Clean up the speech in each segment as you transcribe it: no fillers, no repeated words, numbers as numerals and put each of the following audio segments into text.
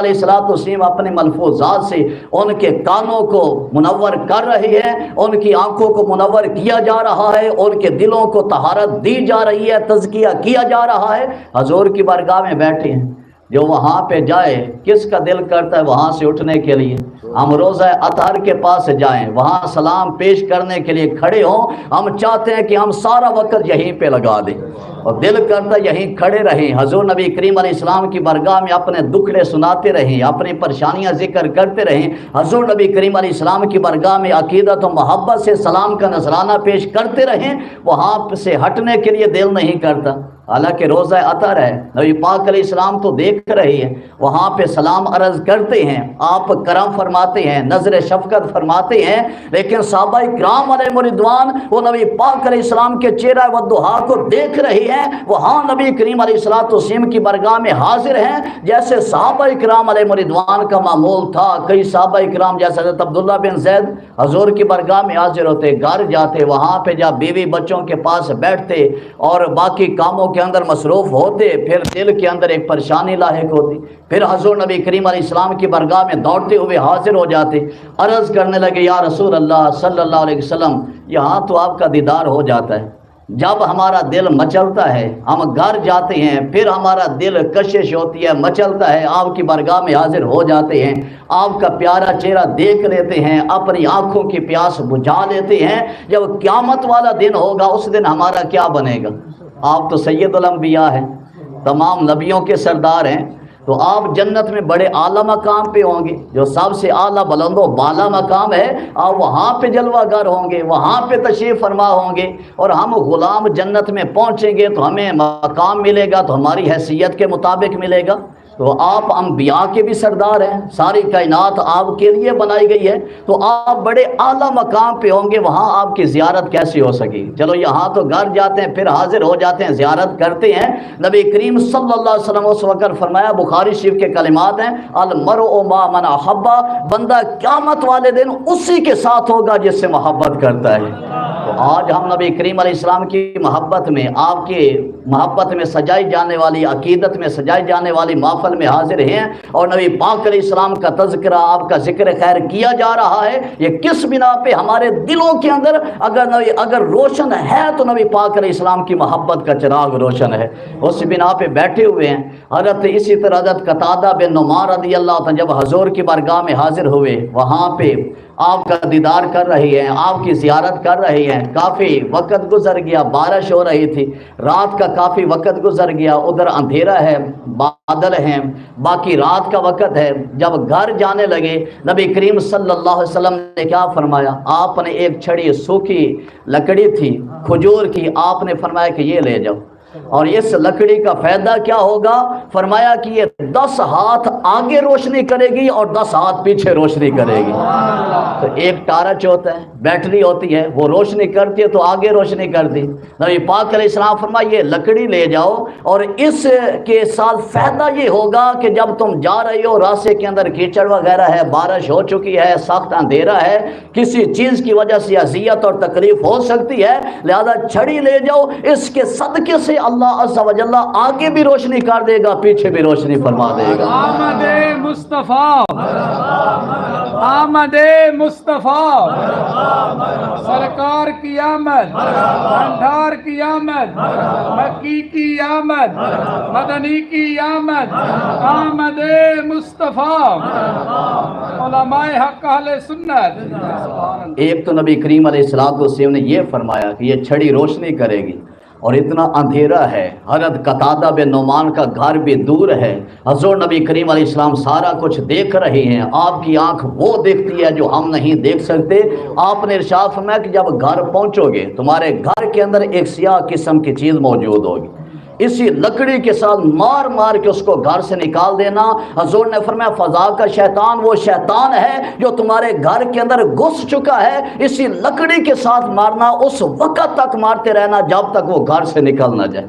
अलैहिस्सलाम अपने मलफूजात से उनके कानों को मुनव्वर कर रहे हैं, उनकी आंखों को मुनव्वर किया जा रहा है, उनके दिलों को तहारत दी जा रही है, तज़किया किया जा रहा है। हजूर की बारगाह में बैठे हैं, जो वहाँ पे जाए किसका दिल करता है वहाँ से उठने के लिए? हम रोज़ा अतहर के पास जाएं, वहाँ सलाम पेश करने के लिए खड़े हों। हम चाहते हैं कि हम सारा वक्त यहीं पे लगा दें और दिल करता यहीं खड़े रहें, हजूर नबी करीम अलैहिस्सलाम की बारगाह में अपने दुखड़े सुनाते रहें, अपनी परेशानियां जिक्र करते रहें। हजूर नबी करीम अलैहिस्सलाम की बारगाह में अकीदत और मोहब्बत से सलाम का नजराना पेश करते रहें, वहाँ से हटने के लिए दिल नहीं करता। हालांकि रोज़ा अतर है, नबी पाक अलैहिस्सलाम तो देख रही है, वहाँ पे सलाम अर्ज करते हैं, आप करम फरमाते हैं, नजर शफकत फरमाते हैं, लेकिन सहाबा इकराम अलैहिम रिदवान वो नबी पाक अलैहिस्सलाम के चेहरा व दुहा को देख रही हैं, वहाँ नबी करीम अलैहिस्सलाम की बारगाह में हाजिर हैं। जैसे सहाबा इकराम अलैहिम रिदवान का मामूल था, कई सहाबा इकराम जैसे हज़रत अब्दुल्ला बिन ज़ैद हजूर की बारगाह में हाजिर होते, घर जाते, वहाँ पे जब बीवी बच्चों के पास बैठते और बाकी कामों के अंदर मसरूफ होते, फिर दिल के अंदर एक परेशानी लाहिक होती, फिर हजूर नबी करीम अलैहिस्सलाम की बारगाह में दौड़ते हुए हाजिर हो जाते, अर्ज़ करने लगे, या रसूल अल्लाह सल्लल्लाहु अलैहि वसल्लम, यहाँ तो आपका दीदार हो जाता है। जब हमारा दिल मचलता है, हम घर जाते हैं, फिर हमारा दिल कशिश होती है, मचलता है, आपकी बारगाह में हाजिर हो जाते हैं, आपका प्यारा चेहरा देख लेते हैं, अपनी आंखों की प्यास बुझा लेते हैं। जब क़यामत वाला दिन होगा, उस दिन हमारा क्या बनेगा? आप तो सैयदुल अंबिया हैं, तमाम नबियों के सरदार हैं, तो आप जन्नत में बड़े आला मकाम पे होंगे, जो सबसे आला बुलंदो बाला मकाम है, आप वहाँ पे जलवागर होंगे, वहाँ पे तशरीफ़ फरमा होंगे, और हम गुलाम जन्नत में पहुँचेंगे तो हमें मकाम मिलेगा, तो हमारी हैसियत के मुताबिक मिलेगा। तो आप अंबिया के भी सरदार हैं, सारी कायनात आपके लिए बनाई गई है, तो आप बड़े आला मकाम पे होंगे, वहाँ आपकी ज़ियारत कैसी हो सकी? चलो यहाँ तो घर जाते हैं, फिर हाजिर हो जाते हैं, ज़ियारत करते हैं। नबी करीम सल्लल्लाहु अलैहि वसल्लम उस वक़्त फरमाया, बुखारी शरीफ के कलिमात हैं, अल मरउ मा मन अहब्बा, बंदा क़यामत वाले दिन उसी के साथ होगा जिससे मोहब्बत करता है। तो आज हम नबी करीम अलैहिस्सलाम की मोहब्बत में, आपके मोहब्बत में सजाई जाने वाली, अकीदत में सजाई जाने वाली महफिल में हाजिर हैं, और नबी पाक अलैहिस्सलाम का तज़किरा, आपका जिक्र खैर किया जा रहा है। ये किस बिना पे? हमारे दिलों के अंदर अगर रोशन है तो नबी पाक अलैहिस्सलाम की मोहब्बत का चिराग रोशन है, उस बिना पे बैठे हुए हैं। हज़रत इसी तरह हज़रत कतादा बिन नुमान रज़ियल्लाहु अन्हु जब हजूर की बारगाह में हाजिर हुए, वहाँ पे आपका दीदार कर रही हैं, आपकी ज़ियारत कर रही हैं। काफ़ी वक्त गुजर गया, बारिश हो रही थी, रात का काफ़ी वक्त गुजर गया, उधर अंधेरा है, बादल हैं, बाकी रात का वक्त है। जब घर जाने लगे, नबी करीम सल्लल्लाहु अलैहि वसल्लम ने क्या फरमाया? आपने एक छड़ी सूखी लकड़ी थी खजूर की, आपने फरमाया कि ये ले जाओ, और इस लकड़ी का फायदा क्या होगा? फरमाया कि ये 10 हाथ आगे रोशनी करेगी और 10 हाथ पीछे रोशनी करेगी। तो एक टार्च होता है, बैटरी होती है, वो रोशनी करती है तो आगे रोशनी कर दी। नबी पाक अलैहिस्सलाम फरमाया ये लकड़ी ले जाओ, और इसके साथ फायदा ये होगा कि जब तुम जा रही हो, रास्ते के अंदर कीचड़ वगैरह है, बारिश हो चुकी है, सख्त अंधेरा है, किसी चीज़ की वजह से अजियत और तकलीफ हो सकती है, लिहाजा छड़ी ले जाओ, इसके सदके से अल्लाह अज़्ज़ा व जल्ला आगे भी रोशनी कर देगा, पीछे भी रोशनी फरमा देगा। आमदे मुस्तफ़ा, आमदे मुस्तफ़ा, सरकार की आमद, भंडार की आमद, मक्की की आमद, मदनी की आमद, आमदे मुस्तफ़ा, उलमाए हक़ अहले सुन्नत। एक तो नबी करीम अलैहिस्सलाम ने ये फरमाया कि ये छड़ी रोशनी करेगी, और इतना अंधेरा है, हज़रत कतादा बिन नुमान का घर भी दूर है, हज़ूर नबी करीम अलैहिस्सलाम सारा कुछ देख रहे हैं, आपकी आंख वो देखती है जो हम नहीं देख सकते। आपने इरशाद फरमाया कि जब घर पहुंचोगे, तुम्हारे घर के अंदर एक सियाह किस्म की चीज़ मौजूद होगी, इसी लकड़ी के साथ मार मार के उसको घर से निकाल देना। हजूर ने फरमाया फजा का शैतान वो शैतान है जो तुम्हारे घर के अंदर घुस चुका है, इसी लकड़ी के साथ मारना, उस वक्त तक मारते रहना जब तक वो घर से निकल ना जाए।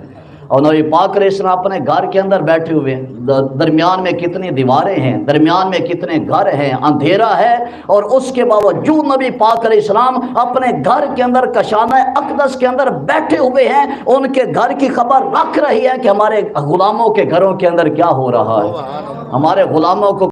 اور नबी पाक अलैहिस्सलाम अपने घर के अंदर बैठे हुए हैं, दरमियान में कितनी दीवारें हैं, दरमियान में कितने घर हैं, अंधेरा है, और उसके बावजूद नबी पाक अलैहिस्सलाम अपने घर के अंदर कशाना अक़दस के अंदर बैठे हुए हैं। उनके घर की खबर रख रही है कि हमारे गुलामों के घरों के अंदर क्या हो रहा है। हमारे गुलामों को